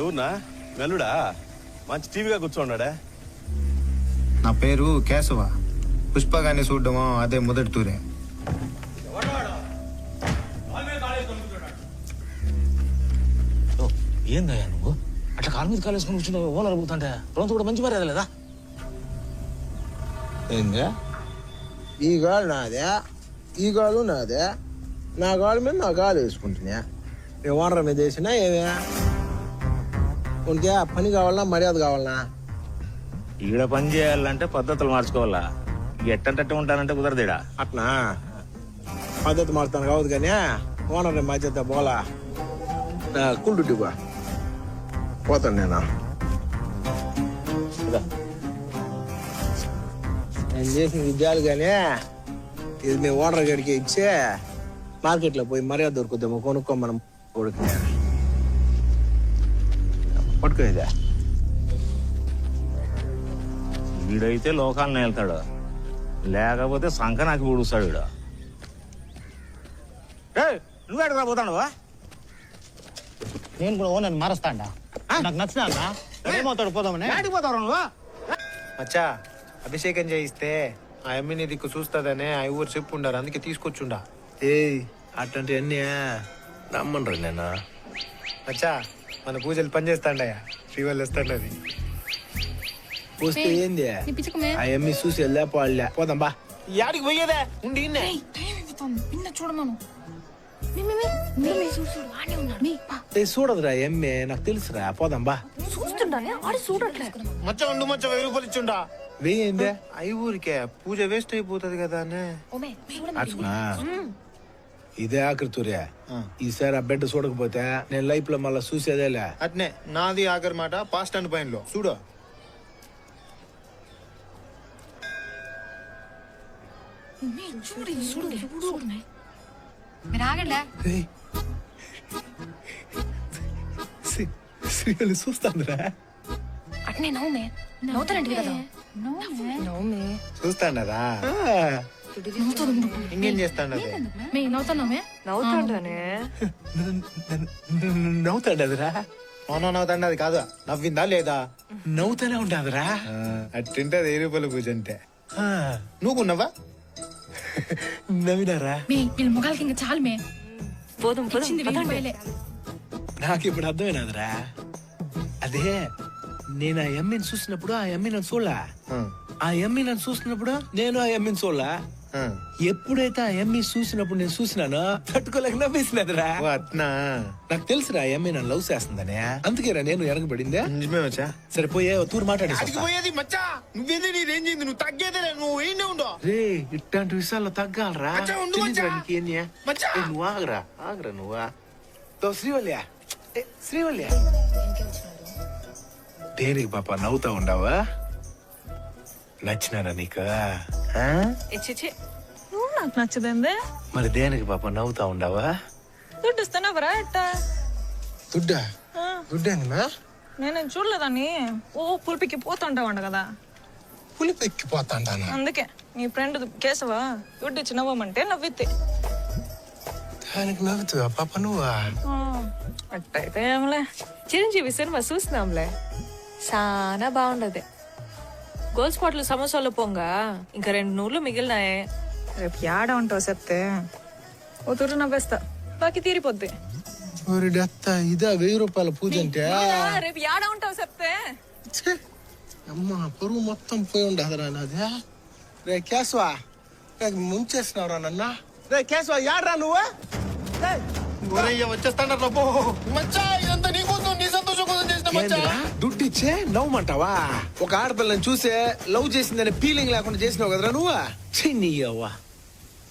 ఎవరునా గల్లుడా మంచి టీవీగా కూర్చోన్నాడా? నా పేరు కేశవ. పుష్పగాన్ని చూడడమో అదే మొదటి తూరే. ఏందయ్యా నువ్వు అట్లా కాలు మీద కాలేసుకుని కూర్చున్నావు? ఓనర్ అడుగుతుంటే రోజు కూడా మంచి మర్యాద లేదా? ఏందా ఈ గాలు నాదే, ఈ గాలు నాదే. నా గాలు మీద నా గాలు వేసుకుంటున్నా. నేను ఓనర్ మీద వేసినా ఏమే ఉనికే పని కావాలన్నా మర్యాద కావాలన్నా? ఈడ పని చేయాలంటే పద్ధతులు మార్చుకోవాలా. ఎట్టంటే ఉంటానంటే కుదరదేడా. అట్నా పద్ధతి మారుతాను కావద్దు కానీ ఓనర్ మధ్య పోలా కుండు పోతాను నేను. నేను చేసిన విద్యాలు కానీ ఇది మీ ఓనర్ గడికి ఇచ్చే మార్కెట్లో పోయి మర్యాద దొరుకుతాము కొనుక్కో మనం కొడుకు పట్టుకో. ఇదే వీడైతే లోకాలను వెళ్తాడు, లేకపోతే సంఖ నాకు ఊడుస్తాడు వీడు. నువ్వు ఎక్కడ పోతాడు? నేను కూడా ఓనర్ మారుస్తాడా? నాకు నచ్చినా ఏమవుతాడు పోదామని. పోతావు నువ్వు? మచ్చా అభిషేకం చేయిస్తే ఆ అమ్మిని దిక్కు చూస్తుందనే ఆ ఊరు చెప్పు ఉండారు, అందుకే తీసుకొచ్చుండా. ఏయ్ అట్లాంటి అన్నీ రమ్మన్రా నేను. మచ్చా మన పూజలు పనిచేస్తాండయా, శ్రీవల్లి వస్తాండి. అది వస్తే ఏంది ఆ అమ్మి చూసి వెళ్ళా పోలే పోదాం బా. యాడికి పోయేదే ఉండి చూడమను చూడదురా ఎమ్మె, నాకు తెలుసురా పోదాం బా. చూస్తుండానే ఆడి చూడట్లే. మచ్చ ఉండు మచ్చ 1000 రూపాయలు ఇచ్చుండా. వెయ్యిందే అయి ఊరికే పూజ వేస్ట్ అయిపోతుంది కదా అని. ఇదే ఆకృతురే. ఈసారి ఆ బిడ్డ చూడకపోతే నేను లైఫ్ లో మళ్ళా చూసేదేలే. అట్నే నాది ఆఖరి మాట పాస్ట్ అండ్ పైన లో చూడు. మీరు ఆగండి. శ్రీవల్లి చూస్తాందిరా. అట్నే నవ్వుమే నవ్వుతారండి కదా. చూస్తాండదా? ఇంకేం చేస్తాండది? మే నవ్వుతున్నామే నవ్వుతాడదిరా. అవునా నవ్వుతాండది కాదు, నవ్విందా లేదా? నవ్వుతానే ఉంటాదిరా. అట్టింటే 1000 రూపాయలు పూజ అంటే. నువ్వు కొన్నావా? నవ్వినారా? మే వీళ్ళ ముఖాలకి ఇంకా చాలు మే. ఇచ్చింది 1000 రూపాయలే. నాకు ఇప్పుడు అర్థమైనదిరా. అదే నేను ఆ ఎమ్మిని చూసినప్పుడు ఆ ఎమ్మి నన్ను చూడలా, ఆ ఎమ్మి నన్ను చూసినప్పుడు నేను ఆ ఎమ్మిని చూడలా. ఎప్పుడైతే ఆ ఎమ్మి చూసినప్పుడు నేను చూసినానో తట్టుకోలేక నవ్వేసినదిరా. అట్నా? నాకు తెలుసురా ఆ ఎమ్మి నన్ను లవ్ చేస్తుందని, అందుకేరా నేను వెనకబడిందే. నిజమే మచ్చా. సరే పోయే తూరు మాట్లాడేసి పోయేది మచ్చా. నువ్వేది నీ రేంజ్ అయింది, నువ్వు తగ్గేదే, నువ్వు ఏంటి ఉండో రే. ఇట్లాంటి విషయాల్లో తగ్గాలరా. నువ్వు ఆగరా ఆగరా నువ్వా. శ్రీవల్య శ్రీవల్య దేనికి పాప నవ్వుతా ఉండవా? నచ్చినారా నీకు? నువ్వు నాకు నచ్చదండి. మరి దేనికి పాప నవ్వుతా ఉండవా? దుడ్డు ఇస్తానవరా ఎట్టా? దుడ్డా? దుడ్డేందిమా? నేనేం చూడలేదని ఓ పులిపికి పోతుంటావంట కదా. పులి పెక్కిపోతాంటానా? అందుకే నీ ఫ్రెండ్ కేశవ దుడ్డు ఇచ్చి నవ్వమంటే నవ్వితే దానికి నవ్వుతావా పాప నువ్వా? అట్టయితే ఏమలే. చిరంజీవి సినిమా చూసినాంలే, చాలా బాగుండదు. గోల్ స్పాట్లు సమోసాలు పొంగ ఇంకా 2 నూర్లు మిగిలినాయే. రేపు యాడ ఉంటావు చెప్తే ఓ తుర్రు నవ్వేస్తా, బాకీ తీరిపోద్ది. ఇదా 1000 రూపాయల పూజ అంటే? రేపు యాడ ఉంటావు చెప్తే. అమ్మా పరువు మొత్తం పోయి ఉండదురా నాది. రే కేశవా ముంచేసినవరా నన్న. రే కేశవ యాడ్రా నువ్వు? వచ్చేస్తాడు మచ్చా. ఇదంతా నీ కోసం, నీ సంతోషం కోసం చేసిన మచ్చా. దుడ్డు ఇచ్చే నవ్వమంటావా? ఒక ఆడపిల్లని చూసే లవ్ చేసిందనే ఫీలింగ్ లేకుండా చేసినావు కదరా నువ్వు. చిన్నయ్యవ్వా,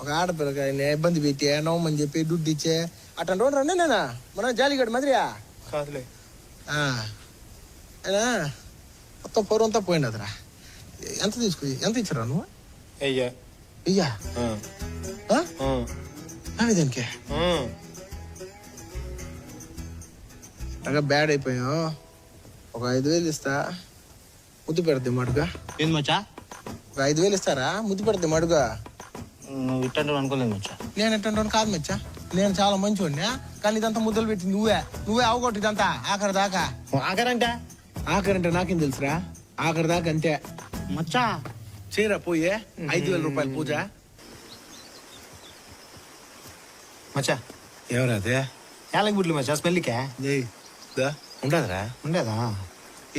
ఒక ఆడపిల్లకి ఆయన ఇబ్బంది పెట్టి నవ్వమని చెప్పి దుడ్డు ఇచ్చే అట్లా రండి నేనా మన జాలిగడ్ మాదిరియా కాదులే. అయినా మొత్తం పొరం అంతా పోయినదిరా. ఎంత ఇచ్చారా నువ్వు? అయ్యా ఇయ్యా దానికి బ్యాడ్ అయిపోయాం. ఒక 5000 ఇస్తా, ముద్దు పెడద్ది మడుగా. ఏంది మచ్చా? ఒక 5000 ఇస్తారా? ముద్దు పెడద్ది మడుగా. నువ్వు ఇట్టంటే అనుకోలేదు మచ్చా. నేను ఎట్టంటాను కాదు మచ్చా. నేను చాలా మంచివాడిని కానీ ఇదంతా ముద్దలు పెట్టి నువ్వే అవగొట్టి ఇదంతా ఆఖరి దాకా ఆఖరంటే ఆఖరంటే నాకేం తెలుసురా ఆఖరి దాకా అంతే మచ్చా చేయరా పోయే 5,000 రూపాయలు పూజ మచ్చా ఎవరా అదే ఏలకి బుడ్లు మచ్చా స్మెల్లికే ఉండదురా ఉండేదా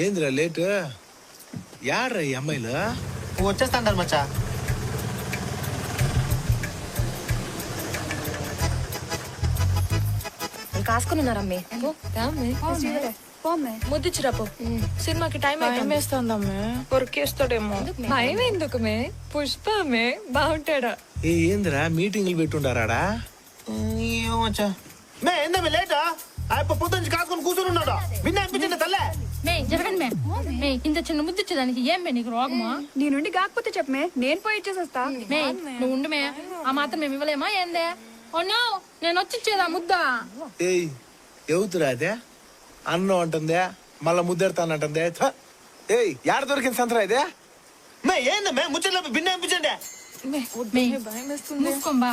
ఏందిరా లేటు యాడ్రా ఈ అమ్మాయిలు వచ్చేస్తాంటారు మచ్చా కాసుకున్నారమ్మే ముద్దిచ్చిరా పో సినిమాకి టైం వేస్తుందమ్మే కొరికేస్తాడేమో భయం ఎందుకుమే పుష్పమే బాగుంటాడా ఏందిరా మీటింగులు పెట్టుండారాడా ఏమో మచ్చా మే ఏందమ్మే లేటా ఆయన పొద్దుంచి కాసుకొని కూర్చుని ఉన్నాడు విన్న అనిపించింది తల్లే మే జరగండి మే ఇంత చిన్న ముద్దు ఇచ్చేదానికి ఏం మే నీకు రోగమా నీ నుండి కాకపోతే చెప్పమే నేను పోయి ఇచ్చేసొస్తా మే నువ్వు ఉండు మే ఆ మాత్రం మేము ఇవ్వలేమా ఏందే ఓ నో నేను వచ్చి ఇచ్చేదా ముద్ద ఏయ్ ఎవతురా అదే అన్నం అంటుందే మళ్ళా ముద్దెడతానంటుందే ఏయ్ యాడ దొరికింది సంతరా ఇదే మే ఏందమ్మే ముచ్చట్లో భిన్న అనిపించండి మే మూసుకోంబా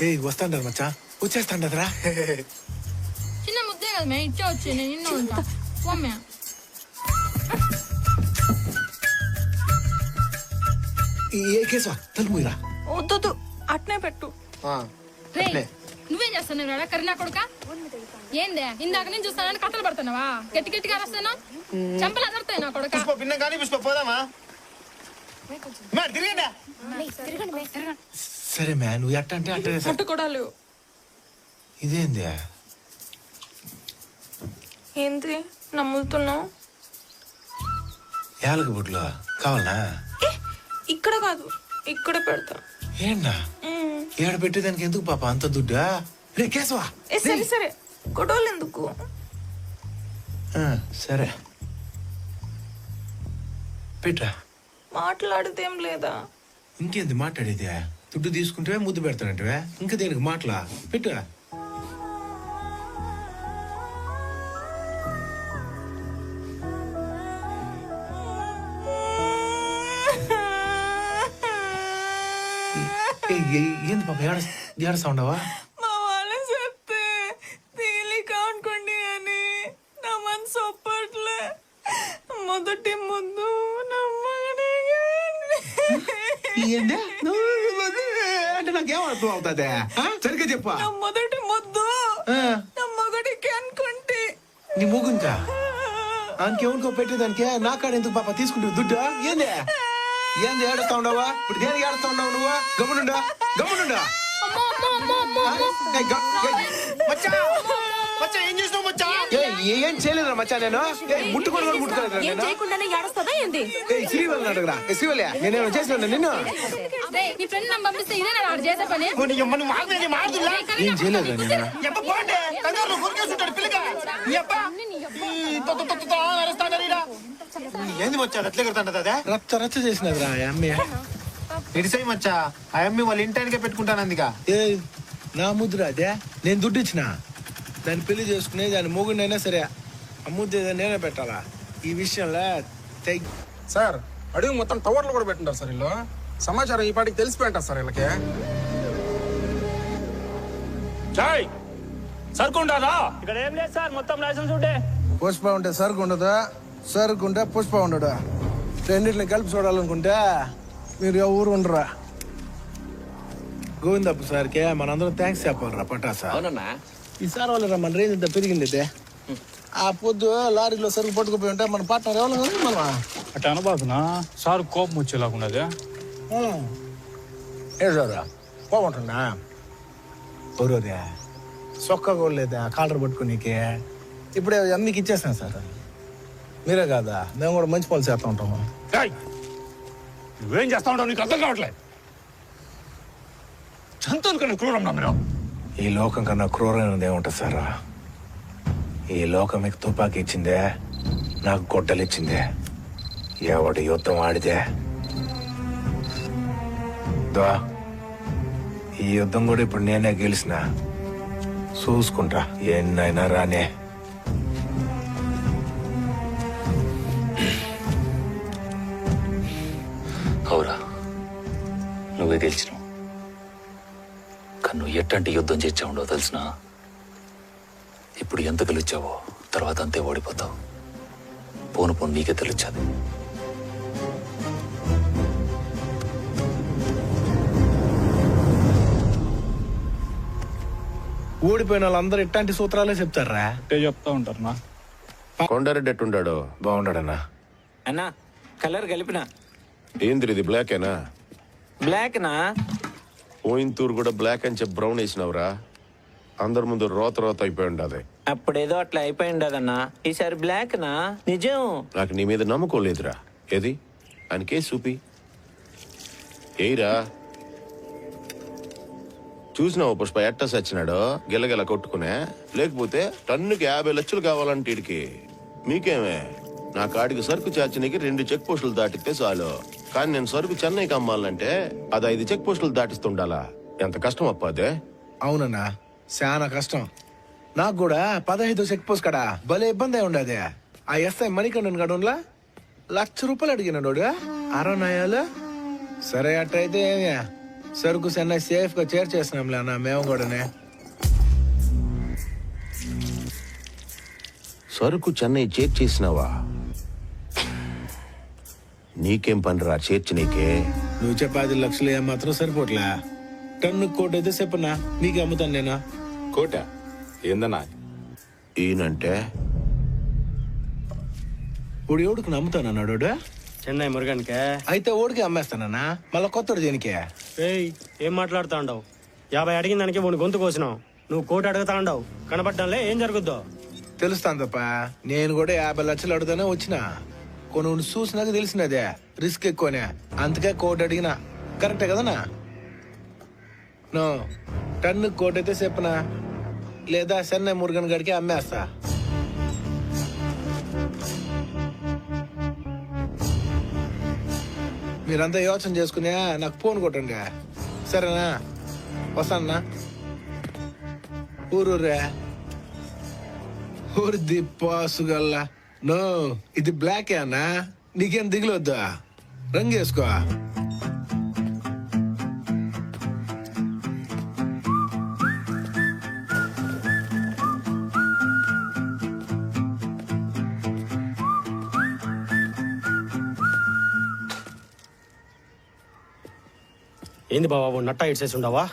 ఏయ్ వస్తాండారు మచ్చా వచ్చేస్తాండరా చిన్న ముద్దే కదా మే ఇచ్చే వచ్చి నేను నిన్న ఉంటా పోమ్మే ఏ కేసు తలుపురా వద్దు అట్నే పెట్టు రే నువ్వేం చేస్తున్నావు కరీనా కొడుక ఏందే ఇందాక నేను చూస్తానని కథలు పడుతున్నావా గట్టి గట్టిగా వస్తాను చెంపలు అదరుతాయి నా కొడుక పుష్ప భిన్నం కానీ పుష్ప పోదామా మే తిరిగిందా సరే మ్యా నువ్వు ఎట్ట అంటే అట్ట ముట్టుకోడాలు ఇదేంది ఏంటి నమ్ముతున్నావు యాలక బుడ్లు కావాలనా ఇక్కడ కాదు ఇక్కడ పెడతా ఏంటా ఏడ పెట్టేదానికి ఎందుకు పాప అంత దుడ్డా రే కేశవా సరే సరే గొడవలు ఎందుకు సరే పెట్టరా మాట్లాడితేం లేదా ఇంకేంది మాట్లాడేది దుడ్డు తీసుకుంటే ముద్దు పెడతానంటే ఇంకా దేనికి మాటలా పెట్టు ఏంది పాప ఏడస్తా ఉండవా మా వాళ్ళ చెప్తే తేలిక అనుకోండి అని నా మనసు ఒప్పట్లే మొదటి ముందు ఏంది అంటే నాకేం అర్థం అవుతుంది సరిగ్గా చెప్పా నా మొదటి ముద్దు నా మొగడికి అనుకుంటే నీ మూగుంకా అంకెవరికో పెట్టేదానికే నా కాడ ఎందుకు పాప తీసుకుంటే దుడ్డు ఏంది ఏంది ఏడుస్తా ఉండవా ఇప్పుడు దేనికి ఏడుస్తా ఉండవు నువ్వు గమ్మునుండా గమ్మునుండా మచ్చా ఏం చేసినావు మచ్చా ఏం చేయలేదురా మచ్చా నేను ముట్టుకొని కూడా ముట్టుకోలేదురా నేను చేయకుండానే ఏడుస్తుందా ఏంది శ్రీవల్ని అడుగురా శ్రీవల్య నేనేమో చేసిన నిన్ను నీ ఫ్రెండ్ నన్ను పంపిస్తే ఇదే వాడు చేసే పని ఏం చేయలేదురా నేను ఏంది మచ్చా అట్లే కడతాంటదా రచ్చ రచ్చ చేసినదిరా ఆ అమ్మాయి ఇడిసై మచ్చా ఆ అమ్మి వాళ్ళ ఇంటానికే పెట్టుకుంటాను అందుక ఏ నా ముద్దురా అదే నేను దుడ్డు ఇచ్చిన దాన్ని పెళ్లి చేసుకుని దాని మొగుడినైనా సరే ఆ ముద్దు ఏదో నేనే పెట్టాలా ఈ విషయంలో సార్ అడుగు మొత్తం టవర్లు కూడా పెట్టుంటారు సార్ వీళ్ళు సమాచారం ఈ పాటికి తెలిసిపోయింటారు సార్ వీళ్ళకి చాయ్ సరుకుంటారా ఇక్కడ ఏం లేదు సార్ మొత్తం లైసెన్స్ ఉంటే పుష్ప ఉంటే సరుకు ఉండదు సరుకు ఉంటే పుష్ప ఉండడు రెండింటిని కలిపి చూడాలనుకుంటే మీరు ఎవరు ఉండరా గోవిందప్ప సార్కే మనందరం థ్యాంక్స్ చెప్పాలరా పటాసా అవునన్నా ఈసారి వాళ్ళ మన రేంజ్ ఇంత పెరిగింది అయితే ఆ పొద్దు లారీలో సరుకు పట్టుకుపోయి ఉంటే మన పార్ట్నర్ ఎవరు కదా మనం అట్లా అనబాకునా సార్ కోపం వచ్చేలాగున్నదే ఏ సార్ పోగొంటున్నా ఎవరోదే సొక్క కూడా లేదా కాలర్ పట్టుకునేకి ఇప్పుడే అమ్మకి ఇచ్చేస్తాను సార్ మీరే కాదా మేము కూడా మంచి పనులు చేస్తూ ఉంటాము నువ్వేం చేస్తా ఉంటావు నీకు అర్థం కావట్లేదు జంతువుల కన్నా క్రూరం మీరు ఈ లోకం కన్నా క్రూరమైనది ఏముంటుంది సార్ ఈ లోకం మీకు తుపాకీ ఇచ్చిందే నాకు గొడ్డలు ఇచ్చిందే ఎవడు యుద్ధం ఆడితే దా ఈ యుద్ధం కూడా ఇప్పుడు నేనే గెలిచిన చూసుకుంటా ఎన్నైనా రానే అవురా నువ్వే గెలిచినావు నన్ను ఎట్టంటి యుద్ధం చేర్చావుండో తెలిసిన. ఇప్పుడు ఎంత గెలిచావో తర్వాత అంతే ఓడిపోతావు. పోను పోను నీకే తెలియదు. ఓడిపోయిన వాళ్ళందరూ ఇట్లాంటి సూత్రాలే చెప్తారా? అంటే చెప్తా ఉంటారు నా. కొండారెడ్డి ఎట్టుండాడు? బాగుండడన్నా. అన్నా కలర్ కలిపిన ఏంది ఇది బ్లాకేనా? బ్లాక్ నా పోయింతూరు కూడా బ్లాక్ అని చెప్పి బ్రౌన్ వేసినవరా? అందరి ముందు రోత రోత అయిపోయి ఉండదు. అప్పుడేదో అట్లా అయిపోయి ఉండదన్నా, ఈసారి బ్లాక్ నా నిజం. నాకు నీ మీద నమ్మకం లేదురా. ఏది ఆయనకే చూపి ఏయిరా. చూసినావు పుష్ప ఎట్ట సచ్చినాడో, గిలగిల కొట్టుకునే. లేకపోతే టన్నుకి 50 లక్షలు కావాలంటే ఈడికి. మీకేమే నా కాడికి సరుకు చార్చనీకి 2 చెక్ పోస్టులు దాటితే చాలు. కానీ నేను సరుకు చెన్నైకి అమ్మాలంటే అది 5 చెక్ పోస్టులు దాటిస్తుండాలా? ఎంత కష్టం అప్ప అదే. అవునన్నా, చాలా కష్టం. నాకు కూడా 15 చెక్ పోస్ట్ కడా భలే ఇబ్బంది అయి ఉండదే. ఆ ఎస్ఐ మణికండన్ గడున్లా ₹1,00,000 అడిగినాడు. 60 నయాలు. సరే అట్టయితే ఏమి సరుకు చెన్నై సేఫ్ గా చేర్చేసినాంలే అన్న మేము కూడానే. సరుకు చెన్నై చేర్చేసినావా? నీకేం పనిరా చేర్చి నీకే? నువ్వు చెప్పే 10 లక్షలు ఏమాత్రం సరిపోట్లే. టన్ను కోటి అయితే చెప్పనా, నీకు అమ్ముతాను నేను. కోట ఏందన్నా? ఈయనంటే ఇప్పుడు ఎవడికి నమ్ముతానన్నాడు? చెన్నై మురుగన్కే. అయితే ఓడికి అమ్మేస్తానన్నా, మళ్ళా కొత్తడు దేనికే? ఏయ్, ఏం మాట్లాడుతా ఉండవు? 50 అడిగిన దానికి వాడిని గొంతు కోసినావు. నువ్వు కోటి అడుగుతా ఉండవు. కనబడ్డంలే ఏం జరుగుద్దో తెలుస్తాను తప్ప. నేను కూడా 50 లక్షలు అడుగుతానే వచ్చిన. కొన్ని చూసినాక తెలిసినదే రిస్క్ ఎక్కువనే, అందుకే కోటి అడిగినా. కరెక్టే కదనా? నో టన్ను కోటి అయితే చెప్పనా, లేదా చెన్నై మురుగన్ గడికి అమ్మేస్తా. మీరంతా యోచన చేసుకునే నాకు ఫోన్ కొట్టండి, సరేనా? వస్తానా? ఊరూరే ఊరి దిప్పాసుగల్లా. నో ఇది బ్లాకే అన్నా, నీకేం దిగులొద్దా, రంగు వేసుకో. ఏంది బాబా నట్టా ఇడ్సేసి ఉండవా?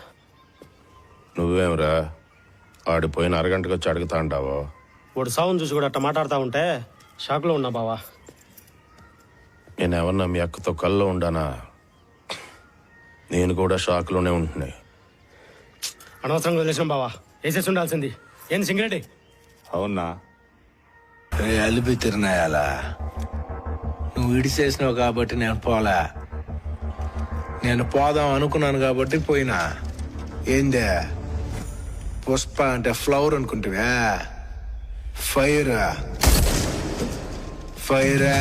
నువ్వేమరా ఆడిపోయిన అరగంటకు వచ్చి అడుగుతా అంటావో? వాడు సావును చూసి కూడా అట్ట మాట్లాడుతూ ఉంటే షాక్లో ఉన్నా బావా. నేనేమన్నా మీ అక్కతో కల్లో ఉండానా? నేను కూడా షాక్లోనే ఉంటున్నాయి. అనవసరంగా వదిలేసాం బావా, వేసేసి ఉండాల్సింది. ఏంది సింగరెడ్డి? అవునా? అలిపి తిరినాయాలా? నువ్వు ఇడిసేసినావు కాబట్టి నేను పోలా. నేను పోదాం అనుకున్నాను కాబట్టి పోయినా. ఏందే పుష్ప అంటే ఫ్లవర్ అనుకుంటువా? ఫైరా ఫైరా